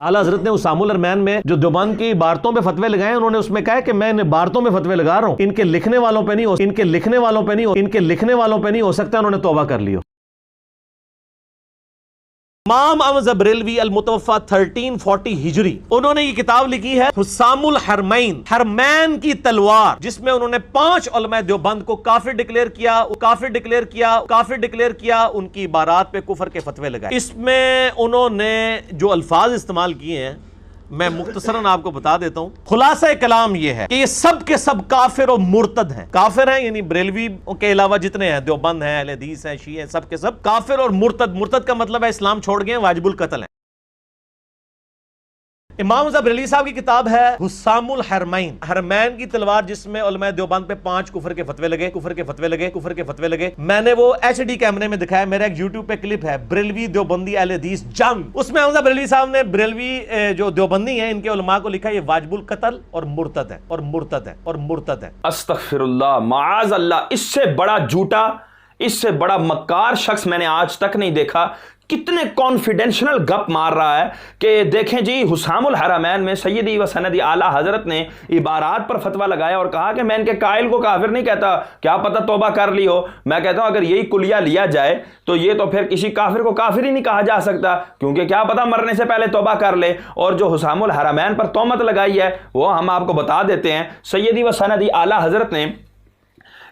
आला हजरत ने उसामुल अरमैन में जो देवबंद की इबारतों पे फतवे लगाए, उन्होंने उसमें कहा कि मैं इन इबारतों में फतवे लगा रहा हूं, इनके लिखने वालों पे नहीं हो सकता उन्होंने तौबा कर लियो। इमाम अहमद बरेलवी अल-मुतवफ़ा 1340 हिजरी, उन्होंने ये किताब लिखी है हुस्सामुल हरमैन, हरमैन की तलवार, जिसमें उन्होंने 5 उलमा देवबंद को काफिर डिक्लेयर किया, उनकी इबारात पे कुफर के फतवे लगाए। इसमें उन्होंने जो अल्फाज इस्तेमाल किए हैं मैं मुख्तसरन आपको बता देता हूं। खुलासा कलाम ये है कि ये सब के सब काफिर और मुर्तद हैं। काफिर हैं यानी बरेलवी के अलावा जितने हैं, देवबंद हैं, अहले हदीस हैं, शिया हैं, सब के सब काफिर और मुर्तद। मुर्तद का मतलब है इस्लाम छोड़ गए, वाजिबुल कत्ल है। इमाम बरेलवी साहब की किताब है हुस्सामुल हरमैन, हरमैन की तलवार, जिसमें उलमा देवबंद पे 5 कुफर के फतवे लगे। मैंने वो HD कैमरे में दिखाया, मेरा एक YouTube पे क्लिप है, बरेलवी देवबंदी अहले हदीस जंग। उसमें इमाम बरेलवी साहब ने बरेलवी जो देवबंदी हैं इनके उलमा को लिखा ये वाजिबुल कत्ल और मुर्तद है। अस्तगफिरुल्लाह, माअज़ अल्लाह, इससे बड़ा झूठा, इससे बड़ा मक्कार शख्स मैंने आज तक नहीं देखा। कितने कॉन्फिडेंशियल गप मार रहा है कि देखें जी, हुस्सामुल हरमैन में सैयदी व सनदी आला हजरत ने इबारात पर फतवा लगाया और कहा कि मैं इनके कायल को काफिर नहीं कहता, क्या पता तौबा कर ली हो। मैं कहता हूं अगर यही कुलिया लिया जाए तो ये तो फिर किसी काफिर को काफिर ही नहीं कहा जा सकता, क्योंकि क्या पता मरने से पहले तौबा कर ले। और जो हुस्सामुल हरमैन पर तोहमत लगाई है वो हम आपको बता देते हैं। सैयदी व सनदी आला हजरत ने,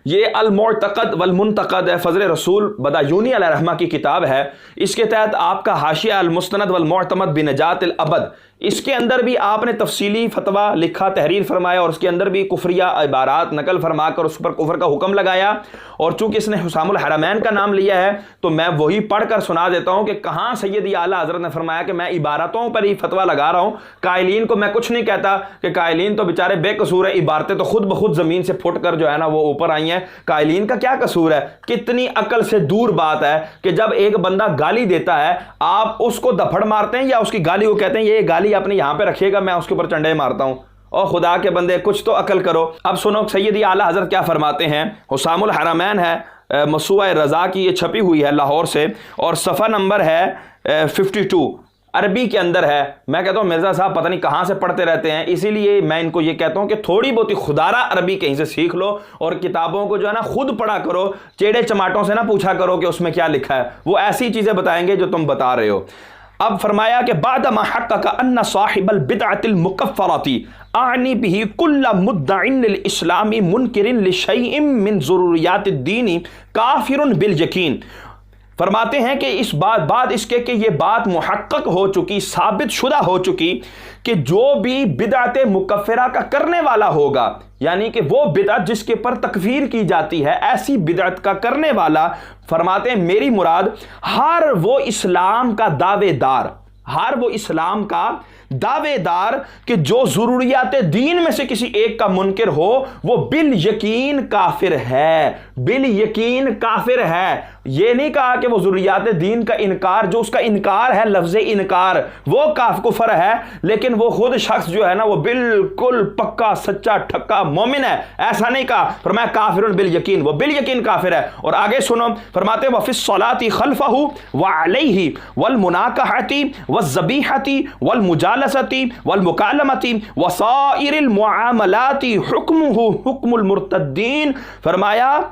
ये अल-मुअतक़द वल-मुंतक़द है, फज़ल रसूल बदायूनी अलैहिर्रहमा की किताब है। इसके तहत आपका हाशिया अल-मुस्तनद वल-मुअतमद बिनजातिल अबद, इसके अंदर भी आपने तफसीली फतवा लिखा, तहरीर फरमाया और उसके अंदर भी कुफरिया इबारात नकल फरमाकर उस पर कुफर का हुक्म लगाया। और चूंकि इसने हुस्सामुल हरमैन का नाम लिया है तो मैं वही पढ़कर सुना देता हूं कि कहां सैयदी आला हजरत ने फरमाया कि मैं इबारतों पर ही फतवा लगा रहा हूं, कायलीन को मैं कुछ नहीं कहता, कि कायलीन तो बेचारे बेकसूर है, इबारतें तो खुद ब खुद जमीन से फुट कर जो है ना वो ऊपर आई हैं, कायलीन का क्या कसूर है। कितनी अकल से दूर बात है कि जब एक बंदा गाली देता है आप उसको दफड़ मारते हैं या उसकी गाली को कहते हैं ये गाली अपने यहां पे रखिएगा, मैं उसके ऊपर चंडे मारता हूं। और खुदा के बंदे कुछ तो अकल करो। अब सुनो सैयदी आला हजरत क्या फरमाते हैं। हुस्सामुल हरमैन है, मसूआ रज़ा की ये छपी हुई है लाहौर से और सफ़ा नंबर है 52, अरबी के अंदर है। मैं कहता हूँ मिर्ज़ा साहब पता नहीं कहाँ से पढ़ते रहते हैं, इसीलिए मैं इनको ये कहता हूँ कि थोड़ी बहुत ही खुदारा अरबी कहीं से सीख लो और किताबों को जो है ना खुद पढ़ा करो, चेड़े चमाटों से ना पूछा करो कि उसमें क्या लिखा है, वो ऐसी चीज़ें बताएंगे जो तुम बता रहे हो। अब फरमाया कि बाद मा हक़्क़क़ अन्ना साहिबल बिदअतिल मुकफ़्फ़रती आनी बिही कुल्ल मुद्दइन लिल इस्लामी मुनकिरिन लिशैइन मिन ज़ुरूरियातिद दीनी काफ़िरुन बिल यकीन। फरमाते हैं कि इस बाद इसके कि ये बात मुहक्कक हो चुकी, साबित शुदा हो चुकी कि जो भी बिदअत मुकफ़्फ़िरा का करने वाला होगा, यानी कि वो बिदअत जिसके पर तकफीर की जाती है, ऐसी बिदअत का करने वाला, फरमाते हैं मेरी मुराद हर वो इस्लाम का दावेदार कि जो ज़रूरियात दीन में से किसी एक का मुनकिर हो, वो बिल यकीन काफिर है। ये नहीं कहा कि वो ज़रूरियात दीन का इनकार, जो उसका इनकार है, लफ्ज़ इनकार, वो कुफर है, लेकिन वो खुद शख्स जो है ना वो बिल्कुल पक्का सच्चा ठक्का मोमिन है, ऐसा नहीं कहा। फरमाया काफिरुन बिल यकीन, वो बिल यकीन काफिर है। और आगे सुनो, फरमाते वफ़िस सलाती खल्फहु व अलैहि वल मुनाकहती व ज़बीहती वल मुजालसती वल मुकालमती व साइरिल मुआमलाती हुक्मुहु हुक्मुल मुर्तद्दीन। फरमाया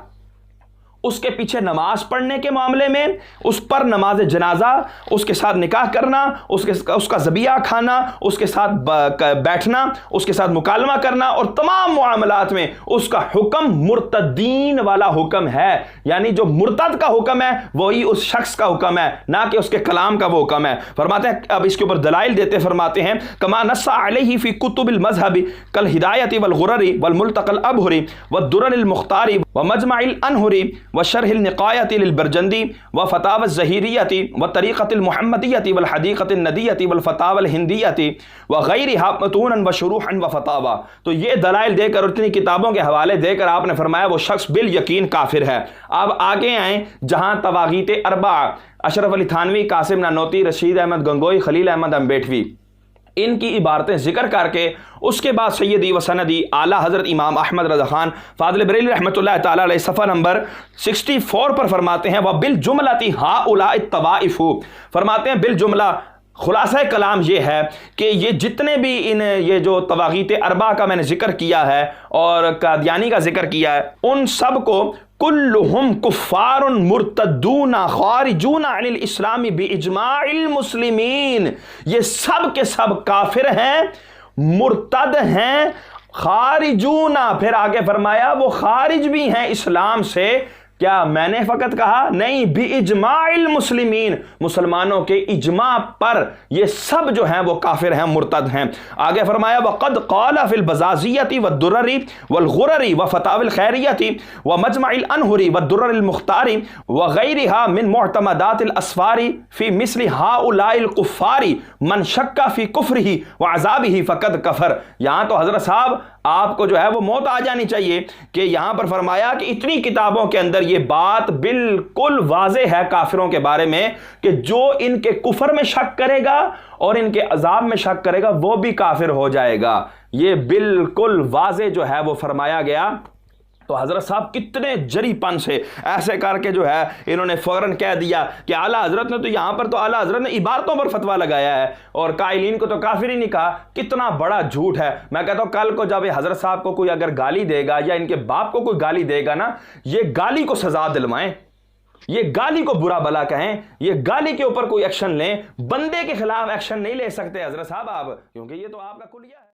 उसके पीछे नमाज पढ़ने के मामले में, उस पर नमाज जनाजा, उसके साथ निकाह करना, उसका ज़बिया खाना, उसके साथ बैठना, उसके साथ मुकालमा करना और तमाम मामलात में उसका हुक्म मुर्तदीन वाला हुक्म है। यानी जो मुर्तद का हुक्म है वही उस शख्स का हुक्म है, ना कि उसके कलाम का वो हुक्म है। फरमाते हैं, अब इसके ऊपर दलाइल देते फरमाते हैं कमा नस्सा अलैहि फी कुतुबिल मज़हबी कल हिदायती वल गुररी वल मुल्तक़ल अबहरी व दुररिल मुख्तारी व मजमाइल अनहुरी व शरहिल निकायती लिल बरजंदी व फतावा ज़हीरियती व तरीक़तिल मुहम्मदियती वल हदीक़तिन नदियती वल फतावल हिंदियती व गैरिहा मतूनन व शुरूहन व फतावा। तो ये दलाइल देकर, इतनी किताबों के हवाले देकर आपने फरमाया वो शख्स बिल यकीन काफिर है। अब आगे आए जहां तवागीत अरबा, अशरफ अली थानवी, कासिम नानोती, रशीद अहमद गंगोई, खलील अहमद अम्बेटवी, इनकी इबारतें जिक्र करके उसके बाद सैयदी व सनदी आला हज़रत इमाम अहमद रज़ा खान फ़ाज़िल बरेलवी रहमतुल्लाह ताला अलैह सफ़ा नंबर 64 पर फरमाते हैं वह बिल जुमलाती हाउलाए तवाइफ़, फरमाते हैं बिल जुमला خلاصہ کلام یہ ہے کہ یہ جتنے بھی یہ جو طواغیت اربع کا میں نے ذکر کیا ہے اور قادیانی کا ذکر کیا ہے، ان سب کو کلہم کفار مرتدون خارجون عن الاسلام باجماع المسلمین، یہ سب کے سب کافر ہیں، مرتد ہیں، خارجون، پھر آگے فرمایا وہ خارج بھی ہیں اسلام سے۔ کیا میں نے فقط کہا؟ نہیں، باجماع المسلمین، مسلمانوں کے اجماع پر یہ سب جو ہیں وہ کافر ہیں، مرتد ہیں۔ آگے فرمایا وقد قال فی البزازیۃ والدرر والغرر وفتاوی الخیریۃ ومجمع الانہر والدرر المختار وغیرها من معتمدات الاسفار فی مثل هؤلاء الکفار من شک فی کفرہ وعذابہ فقد کفر۔ یہاں تو حضرت صاحب آپ کو جو ہے وہ موت آ جانی چاہیے کہ یہاں پر فرمایا کہ اتنی کتابوں کے اندر یہ بات بالکل واضح ہے کافروں کے بارے میں کہ جو ان کے کفر میں شک کرے گا اور ان کے عذاب میں شک کرے گا وہ بھی کافر ہو جائے گا، یہ بالکل واضح جو ہے وہ فرمایا گیا۔ تو حضرت صاحب کتنے جری پن سے ایسے کر کے جو ہے انہوں نے فوراً کہہ دیا کہ اعلیٰ حضرت نے تو یہاں پر تو اعلیٰ حضرت نے عبارتوں پر فتویٰ لگایا ہے اور قائلین کو تو کافر ہی نہیں کہا۔ کتنا بڑا جھوٹ ہے۔ میں کہتا ہوں کل کو جب حضرت صاحب کو کوئی اگر گالی دے گا یا ان کے باپ کو کوئی گالی دے گا نا، یہ گالی کو سزا دلوائیں، یہ گالی کو برا بلا کہیں، یہ گالی کے اوپر کوئی ایکشن لیں، بندے کے خلاف ایکشن نہیں لے سکتے حضرت صاحب آپ، کیونکہ یہ تو آپ کا کلیہ ہے۔